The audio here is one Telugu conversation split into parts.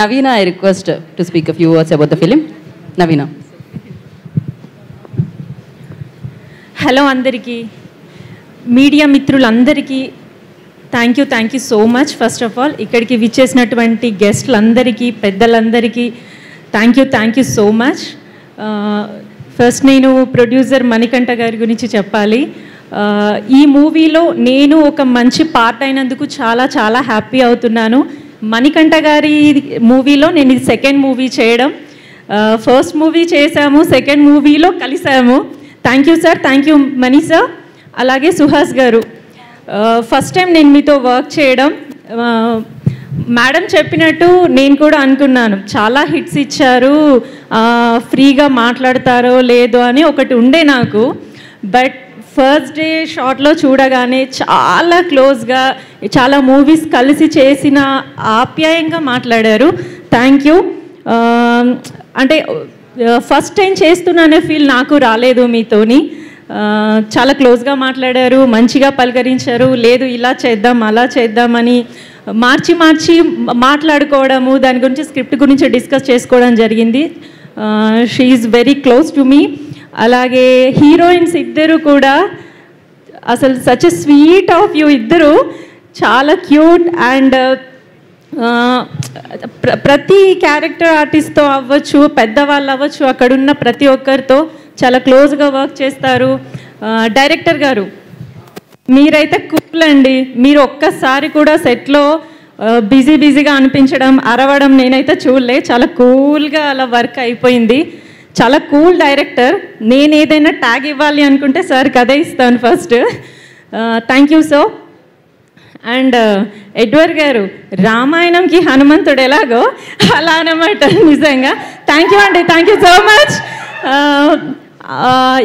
Navina, I request to speak a few words about the film. Navina. Hello andariki. Media మిత్రులందరికీ thank you so much. First of all ఇక్కడికి విచ్చేసినటువంటి గెస్ట్లందరికీ పెద్దలందరికీ thank you so much. First నేను ప్రొడ్యూసర్ మణికంఠ గారి గురించి చెప్పాలి. ఈ మూవీలో నేను ఒక మంచి పార్ట్ అయినందుకు చాలా హ్యాపీ అవుతున్నాను. మణికంఠ గారి మూవీలో నేను ఇది సెకండ్ మూవీ చేయడం. ఫస్ట్ మూవీ చేశాము, సెకండ్ మూవీలో కలిసాము. Thank you sir, thank you Mani sir. అలాగే సుహాస్ గారు, ఫస్ట్ టైం నేను మీతో వర్క్ చేయడం. మేడం చెప్పినట్టు నేను కూడా అనుకున్నాను, చాలా హిట్స్ ఇచ్చారు, ఫ్రీగా మాట్లాడతారో లేదో అని ఒకటి ఉండే నాకు. బట్ ఫస్ట్ డే షాట్లో చూడగానే చాలా క్లోజ్గా, చాలా మూవీస్ కలిసి చేసిన ఆప్యాయంగా మాట్లాడారు. Thank you. అంటే ఫస్ట్ టైం చేస్తున్నానే ఫీల్ నాకు రాలేదు మీతోని. చాలా క్లోజ్గా మాట్లాడారు, మంచిగా పలకరించారు. లేదు ఇలా చేద్దాం అలా చేద్దామని మార్చి మాట్లాడుకోవడము, దాని గురించి స్క్రిప్ట్ గురించి డిస్కస్ చేసుకోవడం జరిగింది. She is very close to me. అలాగే హీరోయిన్స్ ఇద్దరు కూడా అసలు such a sweet of you, ఇద్దరు చాలా క్యూట్. అండ్ ప్రతి క్యారెక్టర్ ఆర్టిస్ట్తో అవ్వచ్చు, పెద్దవాళ్ళు అవ్వచ్చు, అక్కడున్న ప్రతి ఒక్కరితో చాలా క్లోజ్గా వర్క్ చేస్తారు. డైరెక్టర్ గారు మీరైతే కూల్ అండి. మీరు ఒక్కసారి కూడా సెట్లో బిజీగా అనిపించడం, అరవడం నేనైతే చూడలే. చాలా కూల్గా అలా వర్క్ అయిపోయింది. చాలా కూల్ డైరెక్టర్. నేను ఏదైనా ట్యాగ్ ఇవ్వాలి అనుకుంటే సార్కి అదే ఇస్తాను first. Thank you so. And Edward గారు, రామాయణంకి హనుమంతుడు ఎలాగో అలా అన్నమాట నిజంగా. థ్యాంక్ యూ అండి, థ్యాంక్ యూ సో మచ్.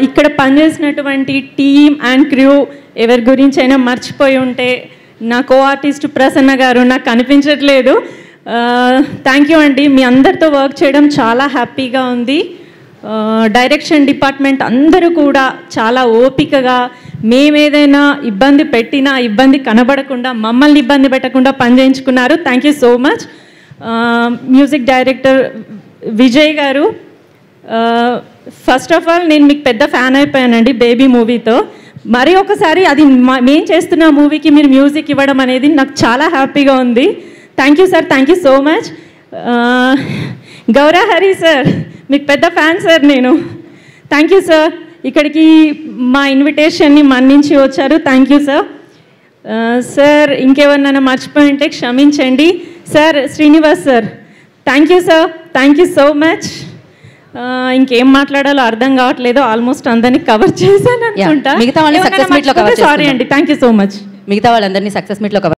ఇక్కడ పనిచేసినటువంటి టీమ్ అండ్ క్రూ ఎవరి గురించి అయినా మర్చిపోయి ఉంటే, నా కో ఆర్టిస్ట్ ప్రసన్న గారు నాకు కనిపించట్లేదు. థ్యాంక్ యూ అండి. మీ అందరితో వర్క్ చేయడం చాలా హ్యాపీగా ఉంది. డైరెక్షన్ డిపార్ట్మెంట్ అందరూ కూడా చాలా ఓపికగా, మేమేదైనా ఇబ్బంది పెట్టినా ఇబ్బంది కనబడకుండా, మమ్మల్ని ఇబ్బంది పెట్టకుండా పనిచేయించుకున్నారు. Thank you so much. Music director Vijay garu, first of all నేను మీకు పెద్ద ఫ్యాన్ అయిపోయానండి బేబీ మూవీతో. మరి ఒకసారి అది మేము చేస్తున్న మూవీకి మీరు మ్యూజిక్ ఇవ్వడం అనేది నాకు చాలా హ్యాపీగా ఉంది. Thank you sir, thank you so much. Gaura Hari sir, మీకు పెద్ద ఫ్యాన్ సార్ నేను. థ్యాంక్ యూ సార్, ఇక్కడికి మా ఇన్విటేషన్ని మన్నించి వచ్చారు. Thank you sir. సార్ ఇంకేమన్నా మర్చిపోయి ఉంటే క్షమించండి. Sir Srinivas sir, thank you sir, thank you so much. ఇంకేం మాట్లాడాలో అర్థం కావట్లేదు. ఆల్మోస్ట్ అందరినీ కవర్ చేశాను అనుకుంటా. మిగతా వాళ్ళని సక్సెస్ మీట్లో కవర్ సారీ అండి, థ్యాంక్ యూ సో మచ్. మిగతా వాళ్ళందరినీ సక్సెస్ మీట్లో కవర్